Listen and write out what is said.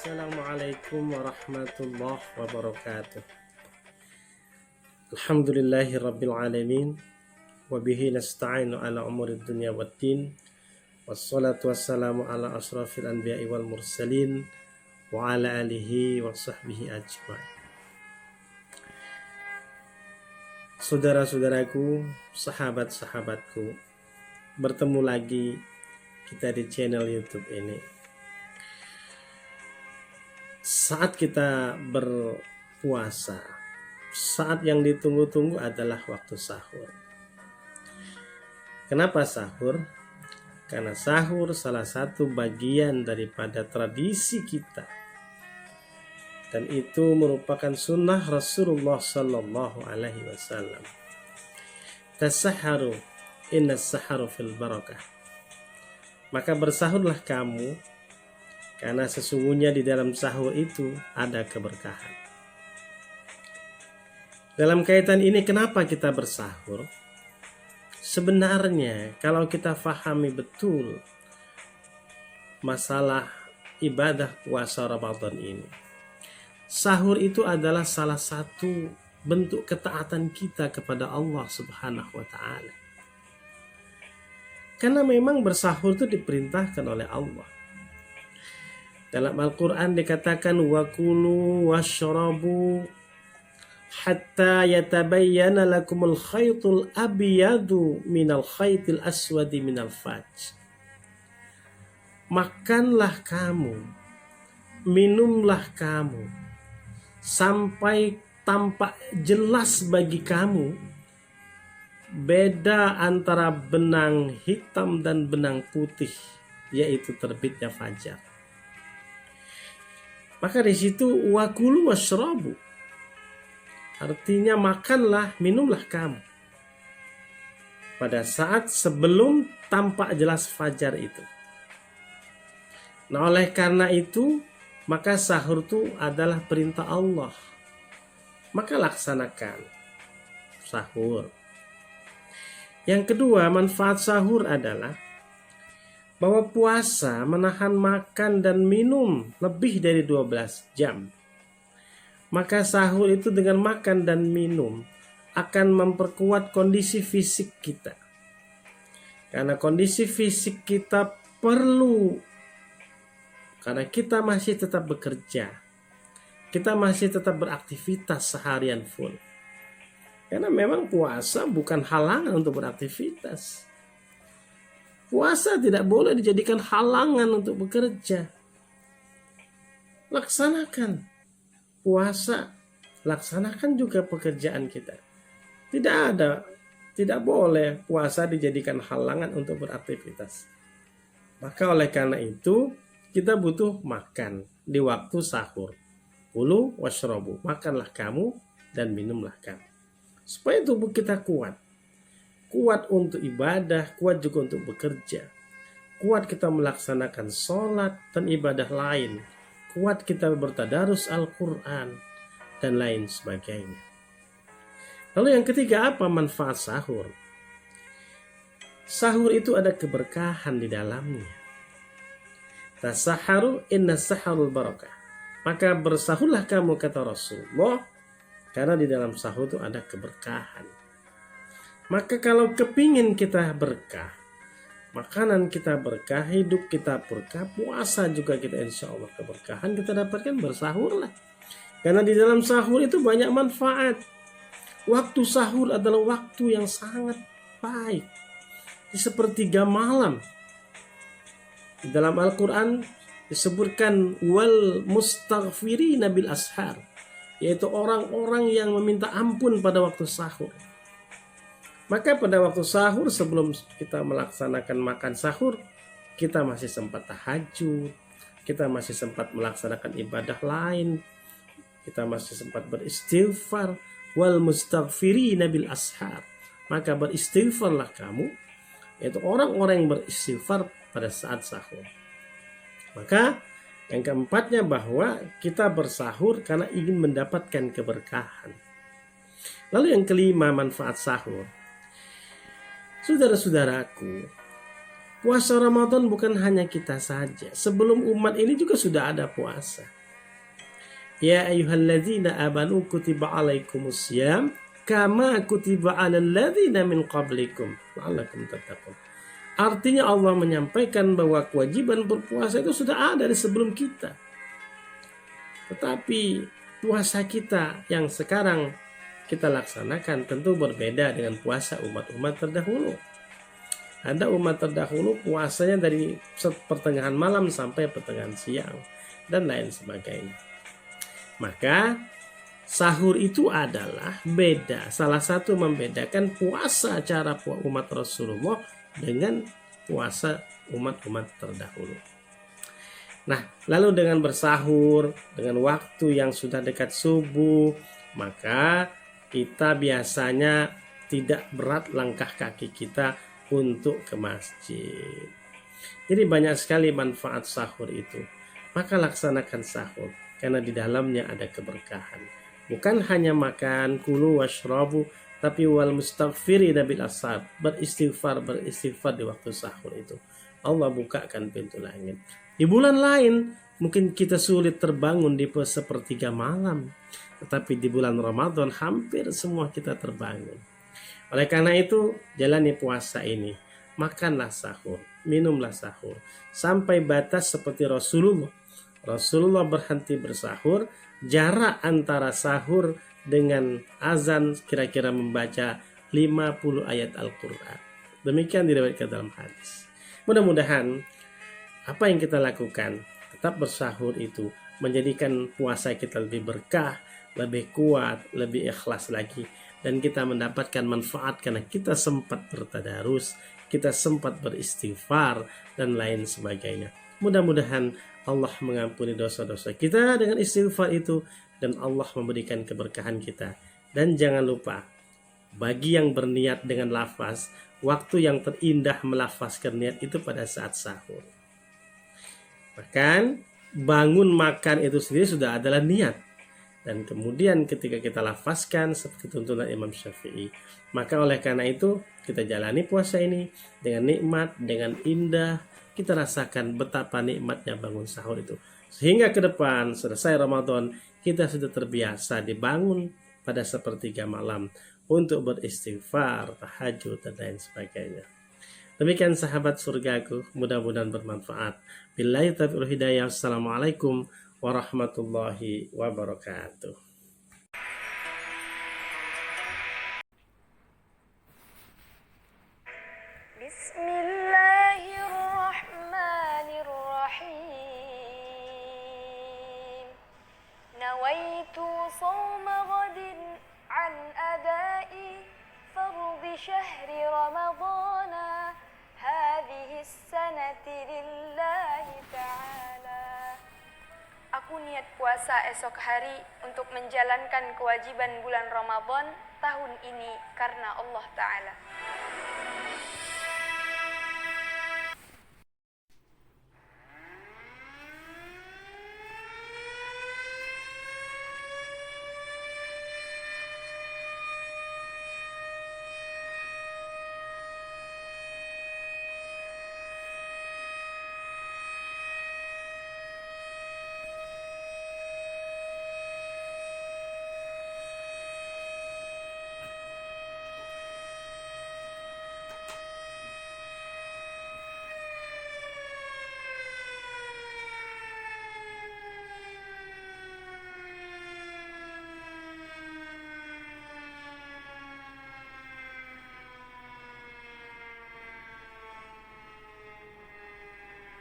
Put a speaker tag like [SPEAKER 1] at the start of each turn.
[SPEAKER 1] Assalamualaikum warahmatullahi wabarakatuh. Alhamdulillahi rabbil alamin. Wabihi nasta'inu ala umuri dunya waddin. Wassalatu wassalamu ala asrafil anbiya'i wal mursalin. Wa ala alihi wa sahbihi ajma'in. Saudara-saudaraku, sahabat-sahabatku, bertemu lagi kita di channel YouTube ini. Saat kita berpuasa, saat yang ditunggu-tunggu adalah waktu sahur. Kenapa sahur? Karena sahur salah satu bagian daripada tradisi kita, dan itu merupakan sunnah Rasulullah Sallallahu Alaihi Wasallam. Tasahharu, inna saharu fil barakah. Maka bersahurlah kamu, karena sesungguhnya di dalam sahur itu ada keberkahan. Dalam kaitan ini, kenapa kita bersahur? Sebenarnya kalau kita fahami betul masalah ibadah puasa Ramadan ini, sahur itu adalah salah satu bentuk ketaatan kita kepada Allah Subhanahu wa Ta'ala. Karena memang bersahur itu diperintahkan oleh Allah. Dalam Al-Quran dikatakan wakulu washrabu hatta yatabayyana lakumul khaytul abyadu minal khaytil aswadi minal fajr. Makanlah kamu, minumlah kamu, sampai tampak jelas bagi kamu beda antara benang hitam dan benang putih, yaitu terbitnya fajar. Maka di situ wakulu washrabu, artinya makanlah, minumlah kamu pada saat sebelum tampak jelas fajar itu. Nah, oleh karena itu, maka sahur itu adalah perintah Allah. Maka laksanakan sahur. Yang kedua, manfaat sahur adalah bahwa puasa menahan makan dan minum lebih dari 12 jam. Maka sahur itu dengan makan dan minum akan memperkuat kondisi fisik kita. Karena kondisi fisik kita perlu, karena kita masih tetap bekerja, kita masih tetap beraktivitas seharian full. Karena memang puasa bukan halangan untuk beraktivitas. Puasa tidak boleh dijadikan halangan untuk bekerja. Laksanakan puasa, laksanakan juga pekerjaan kita. Tidak boleh puasa dijadikan halangan untuk beraktivitas. Maka oleh karena itu, kita butuh makan di waktu sahur. Kulu washrabu, makanlah kamu dan minumlah kamu. Supaya tubuh kita kuat. Kuat untuk ibadah, kuat juga untuk bekerja. Kuat kita melaksanakan sholat dan ibadah lain. Kuat kita bertadarus Al-Quran dan lain sebagainya. Lalu yang ketiga, apa manfaat sahur? Sahur itu ada keberkahan di dalamnya. Tasaharu inna saharul barakah. Maka bersahurlah kamu, kata Rasulullah, karena di dalam sahur itu ada keberkahan. Maka kalau kepingin kita berkah, makanan kita berkah, hidup kita berkah, puasa juga kita insya Allah keberkahan kita dapatkan, bersahurlah. Karena di dalam sahur itu banyak manfaat. Waktu sahur adalah waktu yang sangat baik. Di sepertiga malam. Di dalam Al-Quran disebutkan wal mustaghfirina bil ashar, yaitu orang-orang yang meminta ampun pada waktu sahur. Maka pada waktu sahur, sebelum kita melaksanakan makan sahur, kita masih sempat tahajud, kita masih sempat melaksanakan ibadah lain, kita masih sempat beristighfar, wal mustaghfirina bil ashar. Maka beristighfarlah kamu, yaitu orang-orang yang beristighfar pada saat sahur. Maka yang keempatnya, bahwa kita bersahur karena ingin mendapatkan keberkahan. Lalu yang kelima, manfaat sahur. Saudara-saudaraku, Puasa Ramadan bukan hanya kita saja. Sebelum umat ini juga sudah ada puasa. Ya ayyuhalladzina amanu kutiba alaikumusiyam kama kutiba alal ladzina min qablikum la'allakum tattaqun. Artinya Allah menyampaikan bahwa kewajiban berpuasa itu sudah ada dari sebelum kita. Tetapi puasa kita yang sekarang kita laksanakan tentu berbeda dengan puasa umat-umat terdahulu. Ada umat terdahulu puasanya dari pertengahan malam sampai pertengahan siang dan lain sebagainya. Maka sahur itu adalah beda. Salah satu membedakan puasa cara umat Rasulullah dengan puasa umat-umat terdahulu. Nah, lalu dengan bersahur, dengan waktu yang sudah dekat subuh, maka kita biasanya tidak berat langkah kaki kita untuk ke masjid. Jadi banyak sekali manfaat sahur itu. Maka laksanakan sahur karena di dalamnya ada keberkahan. Bukan hanya makan, kulu washrabu, tapi wal mustaghfiri bil ashar, beristighfar di waktu sahur itu. Allah bukakan pintu langit. Di bulan lain mungkin kita sulit terbangun di sepertiga malam, tetapi di bulan Ramadan hampir semua kita terbangun. Oleh karena itu, jalani puasa ini. Makanlah sahur, minumlah sahur. Sampai batas seperti Rasulullah. Rasulullah berhenti bersahur, jarak antara sahur dengan azan kira-kira membaca 50 ayat Al-Quran. Demikian diriwayatkan dalam hadis. Mudah-mudahan apa yang kita lakukan, tetap bersahur itu menjadikan puasa kita lebih berkah, lebih kuat, lebih ikhlas lagi. Dan kita mendapatkan manfaat karena kita sempat bertadarus, kita sempat beristighfar, dan lain sebagainya. Mudah-mudahan Allah mengampuni dosa-dosa kita dengan istighfar itu, dan Allah memberikan keberkahan kita. Dan jangan lupa, bagi yang berniat dengan lafaz, waktu yang terindah melafazkan niat itu pada saat sahur. Bahkan bangun makan itu sendiri sudah adalah niat. Dan kemudian ketika kita lafazkan seperti tuntunan Imam Syafi'i, maka oleh karena itu kita jalani puasa ini dengan nikmat, dengan indah. Kita rasakan betapa nikmatnya bangun sahur itu. Sehingga ke depan selesai Ramadan kita sudah terbiasa dibangun pada sepertiga malam untuk beristighfar, tahajud, dan lain sebagainya. Demikian sahabat surgaku, mudah-mudahan bermanfaat. Billahi taufiq wal hidayah. Assalamualaikum warahmatullahi wabarakatuh.
[SPEAKER 2] Bismillahirrahmanirrahim. Nawaitu sawma ghadin an adai fardhi syahri ramadana hadhihi sanati lillahi ta'ala. Aku niat puasa esok hari untuk menjalankan kewajiban bulan Ramadan tahun ini karena Allah Ta'ala.